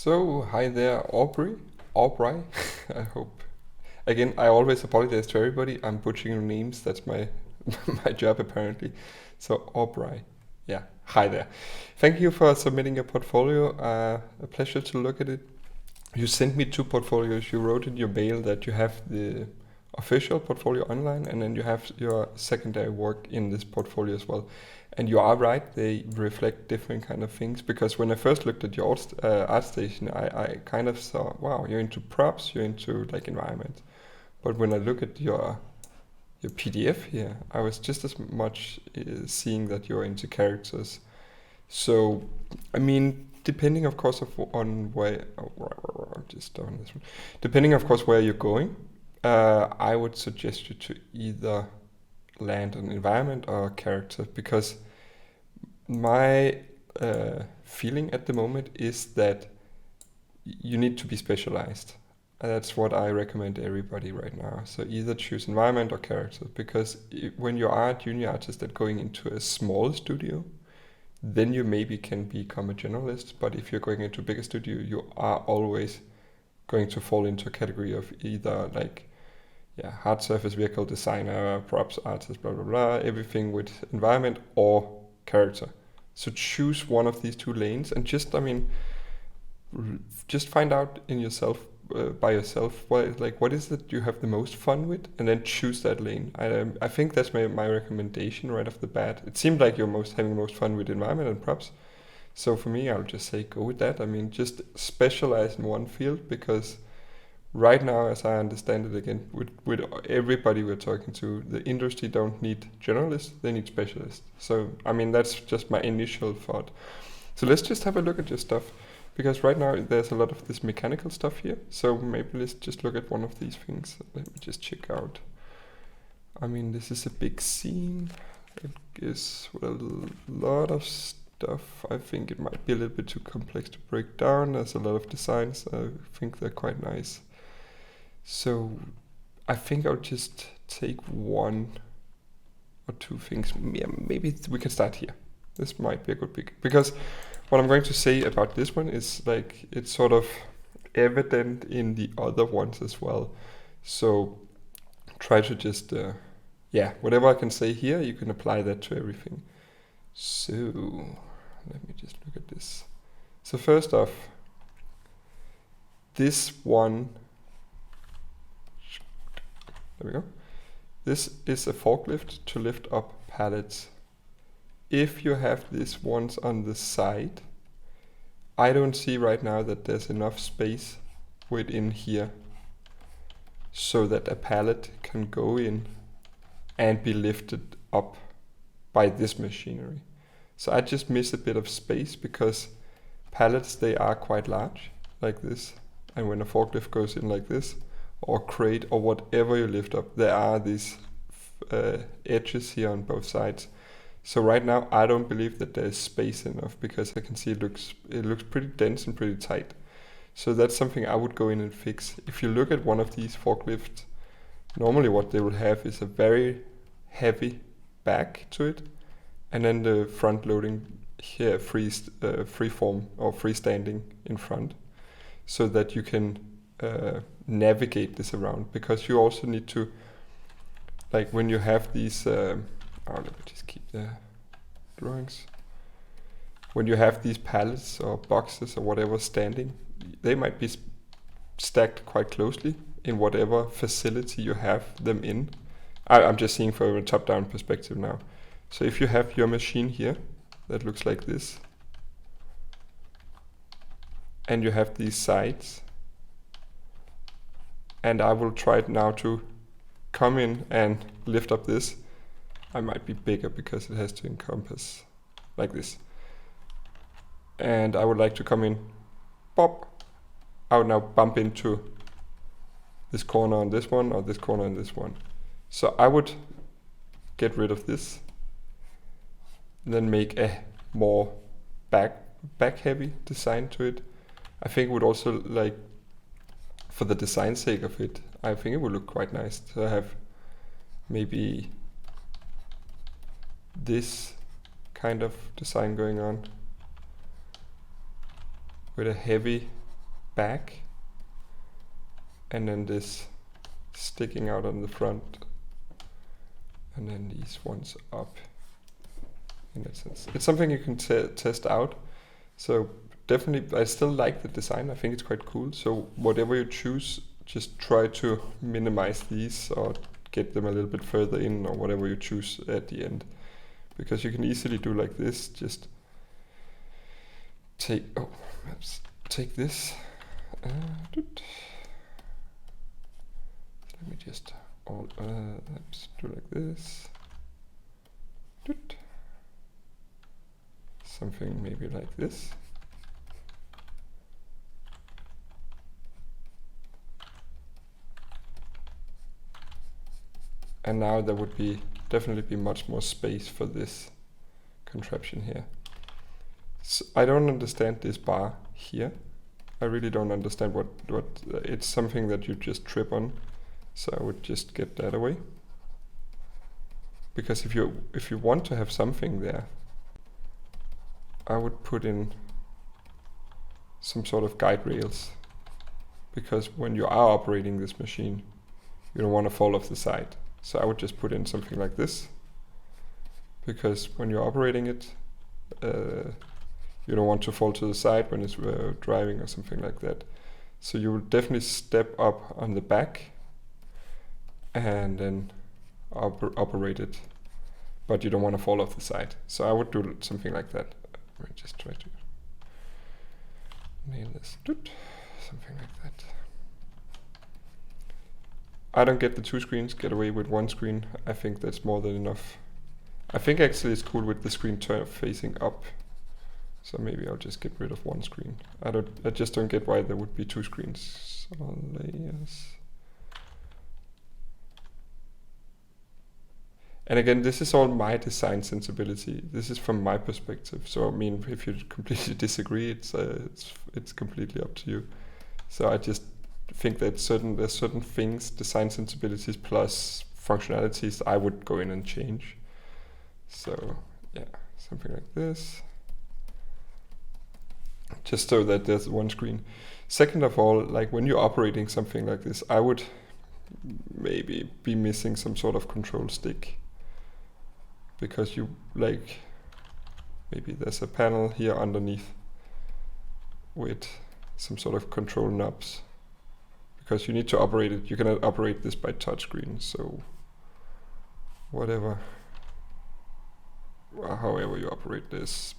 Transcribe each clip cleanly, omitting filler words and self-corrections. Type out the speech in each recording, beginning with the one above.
So, hi there, Aubrey. Aubry. I hope. Again, I always apologize to everybody. I'm butchering names. That's my my job apparently. So, Aubrey. Yeah. Hi there. Thank you for submitting your portfolio. A pleasure to look at it. You sent me two portfolios. You wrote in your mail that you have the official portfolio online, and then you have your secondary work in this portfolio as well. And you are right; they reflect different kind of things. Because when I first looked at your art station, I kind of saw, wow, you're into props, you're into like environment. But when I look at your PDF here, I was just as much seeing that you're into characters. So, I mean, depending, of course, on where, just on this one, depending, of course, where you're going, I would suggest you to either land on environment or character because my feeling at the moment is that you need to be specialized. That's what I recommend everybody right now. So either choose environment or character because when you are a junior artist and going into a small studio, then you maybe can become a generalist. But if you're going into a bigger studio, you are always going to fall into a category of either like, yeah, hard surface vehicle designer, props artist, blah, blah, blah, everything with environment or character. So choose one of these two lanes and just, I mean, just find out in yourself, by yourself, what is it you have the most fun with, and then choose that lane. I think that's my recommendation right off the bat. It seemed like you're having most fun with environment and props, so for me, I'll just say go with that. I mean, just specialize in one field because right now, as I understand it, again, with everybody we're talking to, the industry don't need generalists; they need specialists. So I mean, that's just my initial thought. So let's just have a look at your stuff. Because right now there's a lot of this mechanical stuff here. So maybe let's just look at one of these things. Let me just check out. I mean, this is a big scene. It is a lot of stuff. I think it might be a little bit too complex to break down. There's a lot of designs. I think they're quite nice. So I think I'll just take one or two things. Yeah, maybe we can start here. This might be a good pick. Because what I'm going to say about this one is like it's sort of evident in the other ones as well. So try to just, yeah, whatever I can say here, you can apply that to everything. So let me just look at this. So first off, this one, there we go. This is a forklift to lift up pallets. If you have these ones on the side, I don't see right now that there's enough space within here so that a pallet can go in and be lifted up by this machinery. So I just miss a bit of space because pallets, they are quite large like this. And when a forklift goes in like this, or crate or whatever you lift up, there are these edges here on both sides. So right now I don't believe that there's space enough because I can see it looks pretty dense and pretty tight. So that's something I would go in and fix. If you look at one of these forklifts, normally what they will have is a very heavy back to it, and then the front loading here freeform or freestanding in front, so that you can navigate this around. Because you also need to, like when you have these. Let me just keep the drawings. When you have these pallets or boxes or whatever standing, they might be stacked quite closely in whatever facility you have them in. I'm just seeing from a top-down perspective now. So if you have your machine here that looks like this, and you have these sides, and I will try now to come in and lift up this. I might be bigger because it has to encompass like this. And I would like to come in, pop. I would now bump into this corner on this one or this corner on this one. So I would get rid of this, then make a more back heavy design to it. I think it would also, like, for the design sake of it, I think it would look quite nice to have maybe this kind of design going on with a heavy back, and then this sticking out on the front, and then these ones up. In that sense, it's something you can test out. So definitely, I still like the design. I think it's quite cool. So whatever you choose, just try to minimize these or get them a little bit further in, or whatever you choose at the end, because you can easily do like this. Just take this. Let me just do like this. Something maybe like this. And now there would definitely be much more space for this contraption here. So I don't understand this bar here. I really don't understand what it's something that you just trip on. So I would just get that away. Because if you want to have something there, I would put in some sort of guide rails, because when you are operating this machine, you don't want to fall off the side. So I would just put in something like this, because when you're operating it, you don't want to fall to the side when it's driving or something like that. So you will definitely step up on the back and then operate it, but you don't want to fall off the side. So I would do something like that. Let me just try to nail this. Something like that. I don't get the 2 screens, get away with 1 screen. I think that's more than enough. I think actually it's cool with the screen facing up. So maybe I'll just get rid of 1 screen. I just don't get why there would be 2 screens. So layers. And again, this is all my design sensibility. This is from my perspective. So I mean, if you completely disagree, it's completely up to you. So I just think that there's certain things, design sensibilities plus functionalities, I would go in and change. So yeah, something like this. Just so that there's 1 screen. Second of all, like when you're operating something like this, I would maybe be missing some sort of control stick. Because maybe there's a panel here underneath with some sort of control knobs. Because you need to operate it, you cannot operate this by touchscreen, so however you operate this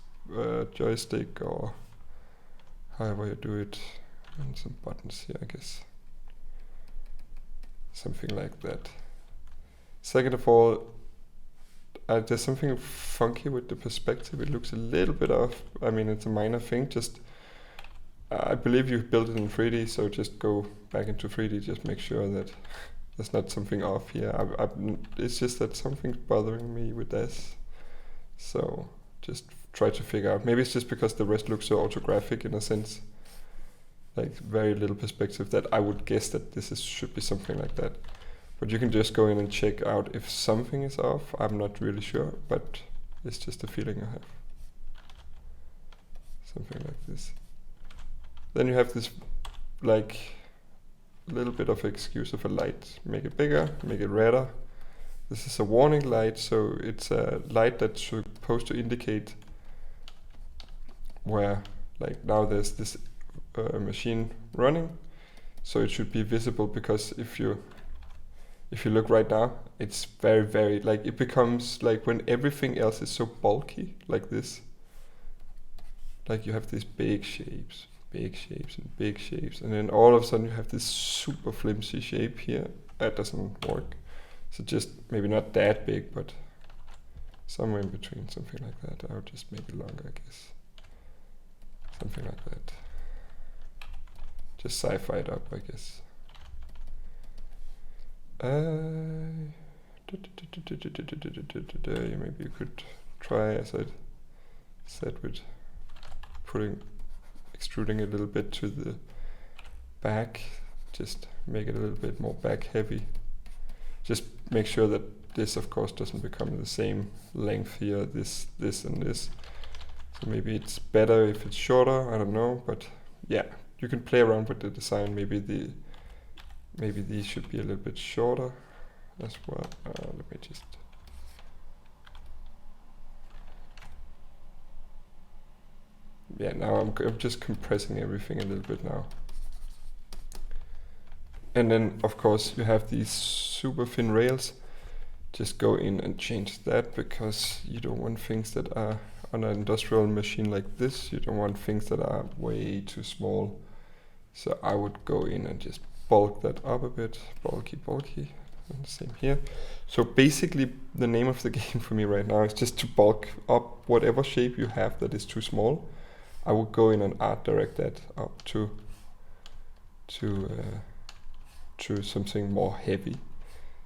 joystick or however you do it, and some buttons here, I guess. Something like that. Second of all, there's something funky with the perspective. It looks a little bit off. I mean, it's a minor thing. Just, I believe you built it in 3D, so just go back into 3D. Just make sure that there's not something off here. It's just that something's bothering me with this. So just try to figure out. Maybe it's just because the rest looks so orthographic in a sense. Like very little perspective, that I would guess that this should be something like that. But you can just go in and check out if something is off. I'm not really sure, but it's just a feeling I have. Something like this. Then you have this like little bit of excuse of a light. Make it bigger, make it redder. This is a warning light, so it's a light that's supposed to indicate where, like now there's this machine running, so it should be visible, because if you look right now, it's very, very, like it becomes like when everything else is so bulky like this, like you have these big shapes and big shapes, and then all of a sudden you have this super flimsy shape here. That doesn't work. So just maybe not that big, but somewhere in between, something like that. I would just make it longer, I guess. Something like that. Just sci-fi it up, I guess. Maybe you could try, as I said, with extruding a little bit to the back. Just make it a little bit more back heavy. Just make sure that this, of course, doesn't become the same length here, this and this. So maybe it's better if it's shorter, I don't know, but yeah, you can play around with the design. Maybe these should be a little bit shorter as well. Let me just. Yeah, now I'm just compressing everything a little bit now. And then of course you have these super thin rails. Just go in and change that, because you don't want things that are on an industrial machine like this. You don't want things that are way too small. So I would go in and just bulk that up a bit. Bulky. And same here. So basically the name of the game for me right now is just to bulk up whatever shape you have that is too small. I would go in and art direct that up to something more heavy.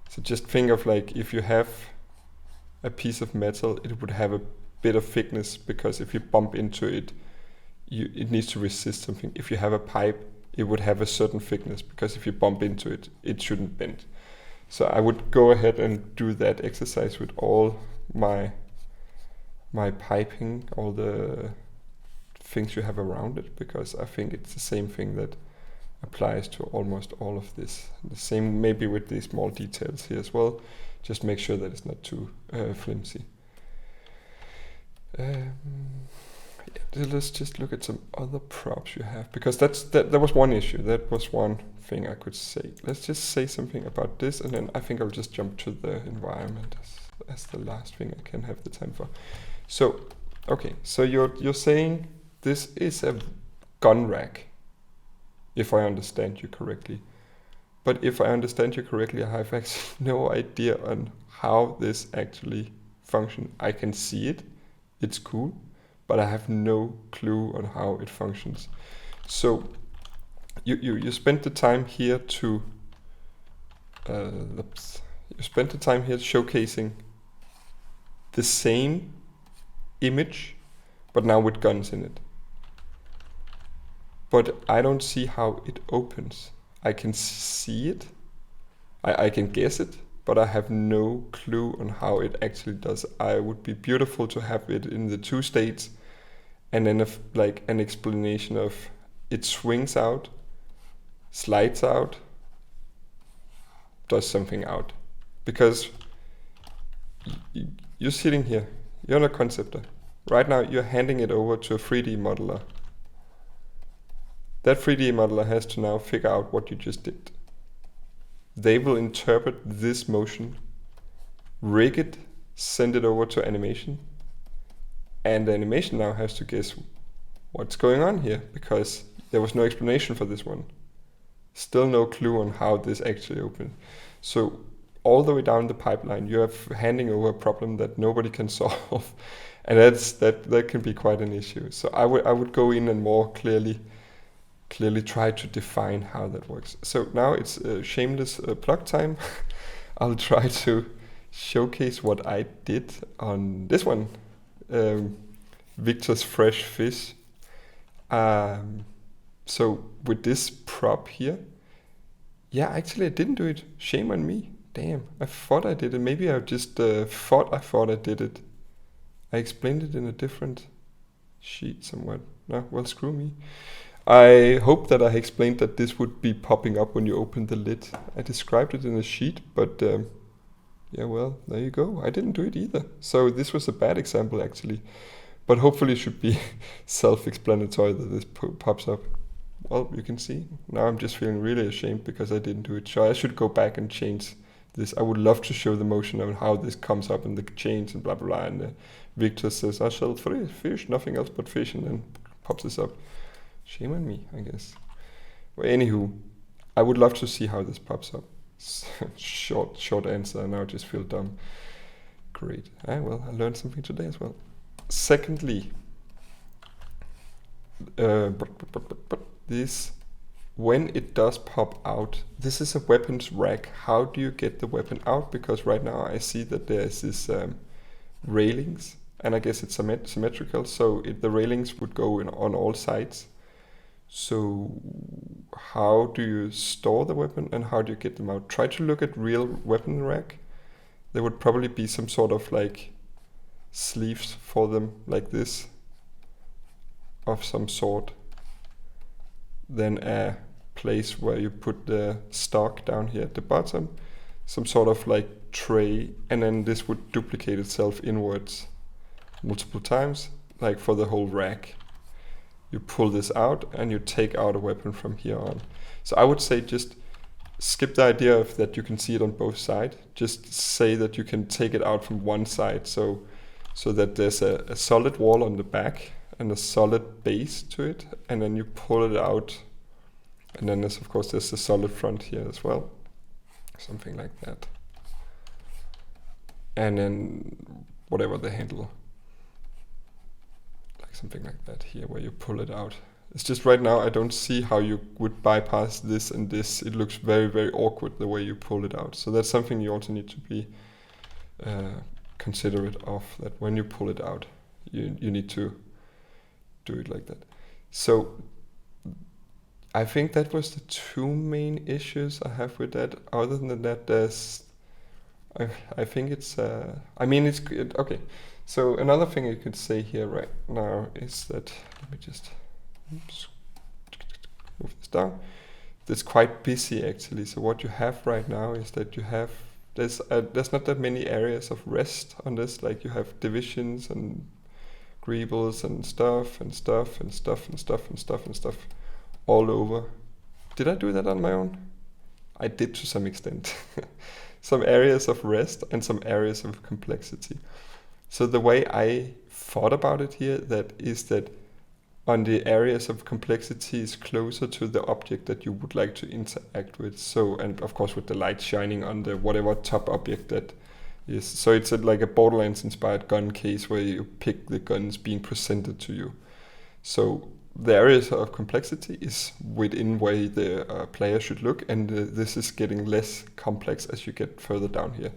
So just think of like if you have a piece of metal, it would have a bit of thickness, because if you bump into it, it needs to resist something. If you have a pipe, it would have a certain thickness, because if you bump into it, it shouldn't bend. So I would go ahead and do that exercise with all my piping, all the things you have around it, because I think it's the same thing that applies to almost all of this. The same maybe with these small details here as well. Just make sure that it's not too flimsy. Yeah, let's just look at some other props you have, because that was one issue. That was one thing I could say. Let's just say something about this, and then I think I'll just jump to the environment as the last thing I can have the time for. So, okay, so you're saying this is a gun rack, if I understand you correctly. But if I understand you correctly, I have actually no idea on how this actually functions. I can see it, it's cool, but I have no clue on how it functions. So you spent the time here to showcasing the same image, but now with guns in it. But I don't see how it opens. I can see it, I can guess it, but I have no clue on how it actually does. I would be beautiful to have it in the 2 states, and then like an explanation of it swings out, slides out, does something out. Because you're sitting here, you're not a conceptor. Right now you're handing it over to a 3D modeler. That 3D modeler has to now figure out what you just did. They will interpret this motion, rig it, send it over to animation, and the animation now has to guess what's going on here, because there was no explanation for this one. Still no clue on how this actually opened. So all the way down the pipeline, you have handing over a problem that nobody can solve, and that can be quite an issue. So I would go in and more clearly try to define how that works. So now it's shameless plug time. I'll try to showcase what I did on this one, Victor's Fresh Fish. So with this prop here, yeah, actually I didn't do it. Shame on me. Damn, I thought I did it. Maybe I just thought I did it. I explained it in a different sheet somewhat. No, well, screw me. I hope that I explained that this would be popping up when you open the lid. I described it in a sheet, but yeah, well, there you go. I didn't do it either. So this was a bad example actually, but hopefully it should be self-explanatory that this pops up. Well, you can see, now I'm just feeling really ashamed because I didn't do it. So I should go back and change this. I would love to show the motion of how this comes up in the chains and blah, blah, blah. And Victor says, I shall fish, nothing else but fish, and then pops this up. Shame on me, I guess. Well, anywho, I would love to see how this pops up. Short answer, and now I just feel dumb. Great. Well, I learned something today as well. Secondly, this, when it does pop out, this is a weapons rack. How do you get the weapon out? Because right now I see that there's this railings, and I guess it's symmetrical, so the railings would go on all sides. So how do you store the weapon and how do you get them out? Try to look at real weapon rack. There would probably be some sort of like sleeves for them like this of some sort. then a place where you put the stock down here at the bottom, some sort of like tray, and then this would duplicate itself inwards multiple times, like for the whole rack. You pull this out and you take out a weapon from here on. So I would say just skip the idea of that you can see it on both sides. Just say that you can take it out from one side, so that there's a solid wall on the back and a solid base to it, and then you pull it out, and then there's a solid front here as well, something like that. And then whatever the handle, like something like that here, where you pull it out. It's just right now I don't see how you would bypass this and this. It looks very, very awkward the way you pull it out. So that's something you also need to be considerate of, that when you pull it out, you need to do it like that. So I think that was the two main issues I have with that. Other than that, there's, I think it's, it's okay. So another thing you could say here right now is that, let me just move this down. It's quite busy actually. So what you have right now is that you have, there's not that many areas of rest on this. Like you have divisions and greebles and stuff and stuff and stuff and stuff and stuff and stuff all over. Did I do that on my own? I did to some extent. Some areas of rest and some areas of complexity. So the way I thought about it here, that is that on the areas of complexity is closer to the object that you would like to interact with. So, and of course with the light shining on the whatever top object that is. So it's like a Borderlands inspired gun case where you pick the guns being presented to you. So the areas of complexity is within where the player should look, and this is getting less complex as you get further down here.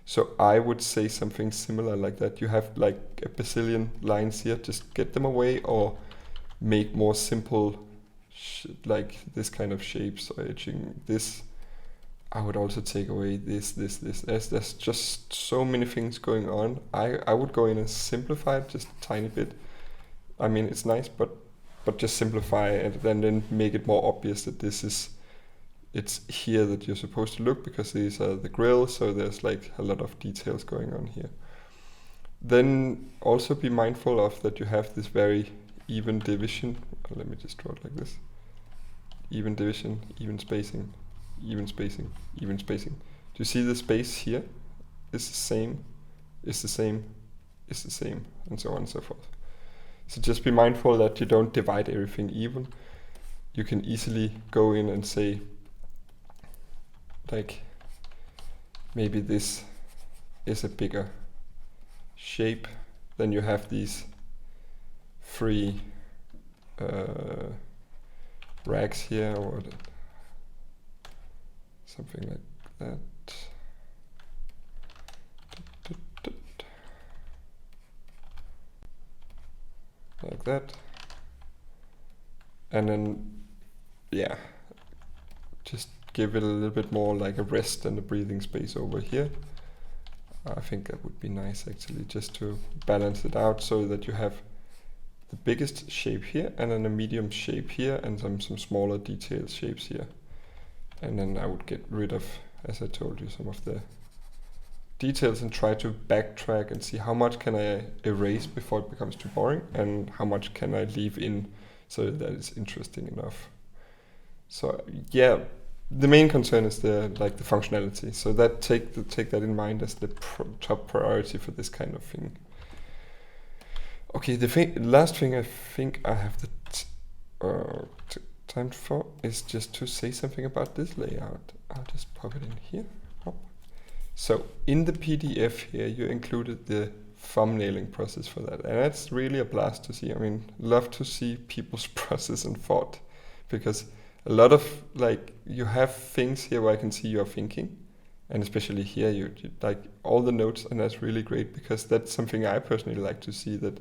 So I would say something similar like that. You have like a bazillion lines here, just get them away, or make more simple like this kind of shapes or edging. This I would also take away this. There's just so many things going on. I would go in and simplify it just a tiny bit. I mean, it's nice, but just simplify it and then make it more obvious that it's here that you're supposed to look, because these are the grills, so there's like a lot of details going on here. Then also be mindful of that you have this very even division. Let me just draw it like this. Even division, even spacing, even spacing, even spacing. Do you see the space here? It's the same, it's the same, it's the same, and so on and so forth. So just be mindful that you don't divide everything even. You can easily go in and say, like, maybe this is a bigger shape. Then you have these three racks here, or something like that. Like that. And then, yeah, just give it a little bit more like a rest and a breathing space over here. I think that would be nice actually, just to balance it out so that you have the biggest shape here and then a medium shape here and some smaller detailed shapes here. And then I would get rid of, as I told you, some of the details and try to backtrack and see how much can I erase before it becomes too boring, and how much can I leave in so that it's interesting enough. So yeah, the main concern is the functionality. So that take that in mind as the top priority for this kind of thing. Okay, the last thing I think I have the time for is just to say something about this layout. I'll just pop it in here. Pop. So in the PDF here, you included the thumbnailing process for that, and that's really a blast to see. I mean, love to see people's process and thought, because a lot of you have things here where I can see you're thinking, and especially here you like all the notes, and that's really great, because that's something I personally like to see, that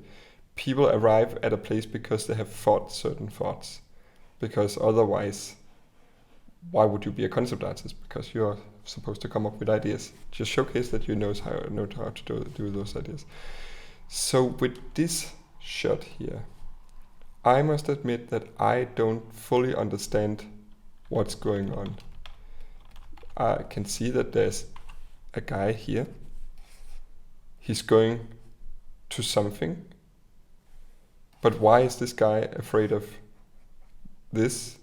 people arrive at a place because they have thought certain thoughts, because otherwise why would you be a concept artist? Because you're supposed to come up with ideas. Just showcase that you know how to do those ideas. So with this shot here, I must admit that I don't fully understand what's going on. I can see that there's a guy here. He's going to something. But why is this guy afraid of this?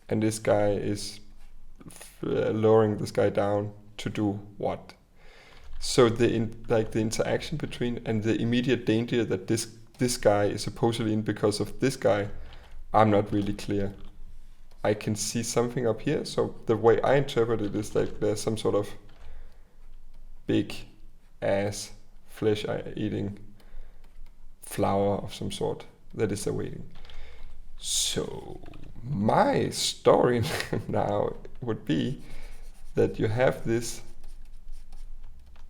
And this guy is lowering this guy down to do what? So the interaction between and the immediate danger that this guy is supposedly in because of this guy, I'm not really clear. I can see something up here, so the way I interpret it is like there's some sort of big ass flesh eating flower of some sort that is awaiting. So my story now would be that you have this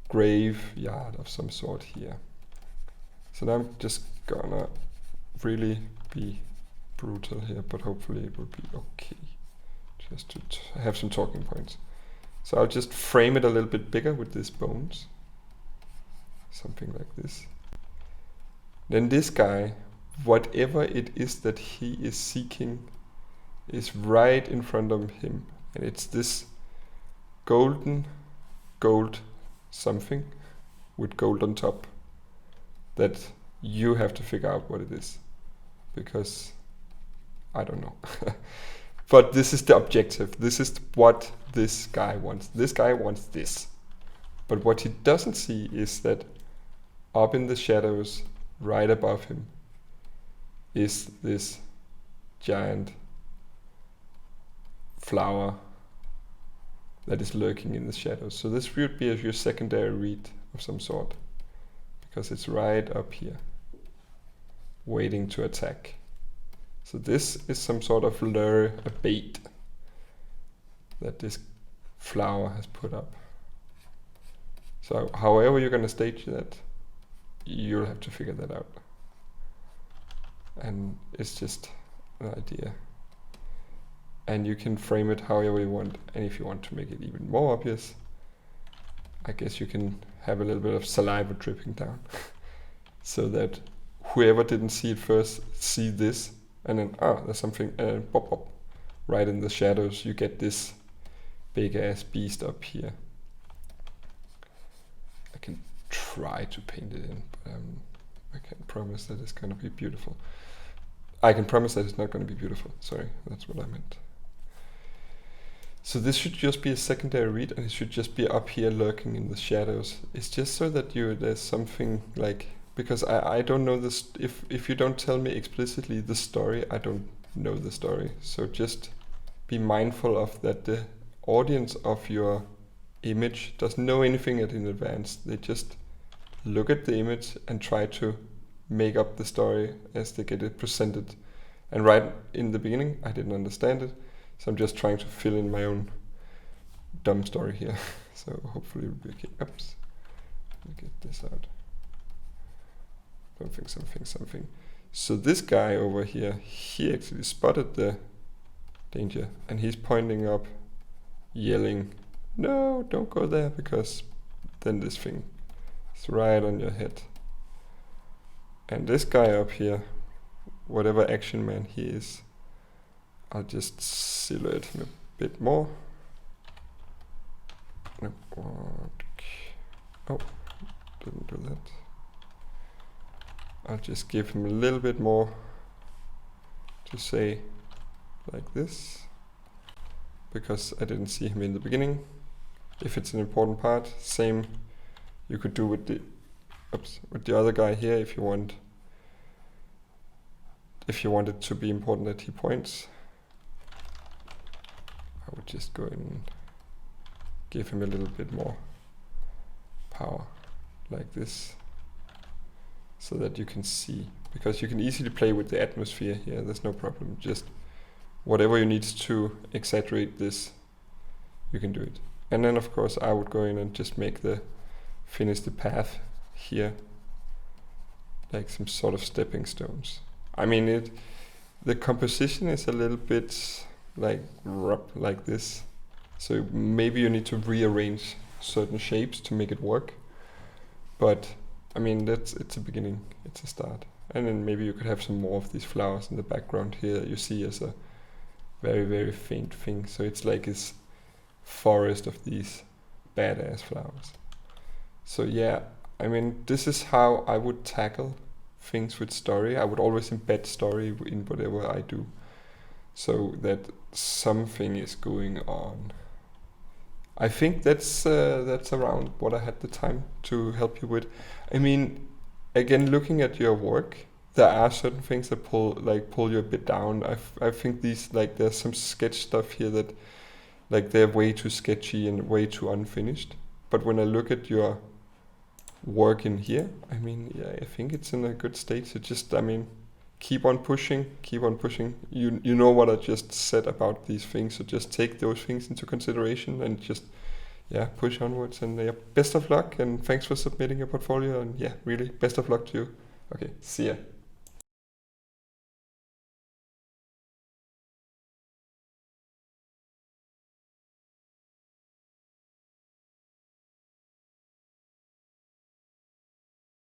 graveyard of some sort here. So now I'm just gonna really be brutal here, but hopefully it will be okay. Just to have some talking points. So I'll just frame it a little bit bigger with these bones. Something like this. Then this guy, whatever it is that he is seeking, is right in front of him. And it's this gold something with gold on top that you have to figure out what it is. Because I don't know. But this is the objective. This is what this guy wants. This guy wants this. But what he doesn't see is that up in the shadows, right above him, is this giant flower that is lurking in the shadows. So this would be your secondary read of some sort, because it's right up here, waiting to attack. So this is some sort of lure, a bait that this flower has put up. So however you're going to stage that, you'll have to figure that out. And it's just an idea. And you can frame it however you want. And if you want to make it even more obvious, I guess you can have a little bit of saliva dripping down so that whoever didn't see it first see this, and then there's something pop up right in the shadows. You get this big ass beast up here. I can try to paint it in, but I can't promise that it's going to be beautiful. I can promise that it's not going to be beautiful. Sorry, that's what I meant. So this should just be a secondary read, and it should just be up here lurking in the shadows. It's just so that there's something like, because I don't know this, if you don't tell me explicitly the story, I don't know the story. So just be mindful of that the audience of your image doesn't know anything in advance. They just look at the image and try to make up the story as they get it presented. And right in the beginning, I didn't understand it. So I'm just trying to fill in my own dumb story here. So hopefully it'll be okay. Oops. Let me get this out. Something. So this guy over here, he actually spotted the danger. And he's pointing up, yelling, "No, don't go there," because then this thing is right on your head. And this guy up here, whatever action man he is, I'll just silhouette him a bit more. No, oh, didn't do that. I'll just give him a little bit more to say like this, because I didn't see him in the beginning. If it's an important part, same you could do with the other guy here if you want it to be important that he points. I would just go and give him a little bit more power like this, so that you can see, because you can easily play with the atmosphere here, there's no problem. Just whatever you need to exaggerate this, you can do it. And then of course I would go in and just finish the path here, like some sort of stepping stones. I mean, the composition is a little bit like this, so maybe you need to rearrange certain shapes to make it work. But I mean, it's a beginning, it's a start, And then maybe you could have some more of these flowers in the background here that you see as a very, very faint thing. So it's like this forest of these badass flowers. So yeah, I mean, this is how I would tackle things with story. I would always embed story in whatever I do, so that something is going on. I think that's around what I had the time to help you with. I mean, again, looking at your work, there are certain things that pull you a bit down. I think these, like, there's some sketch stuff here that, like, they're way too sketchy and way too unfinished. But when I look at your work in here, I mean, yeah, I think it's in a good state. So just, I mean, keep on pushing, keep on pushing. You know what I just said about these things, so just take those things into consideration and just, yeah, push onwards. And yeah, best of luck, and thanks for submitting your portfolio. And yeah, really, best of luck to you. Okay, see ya.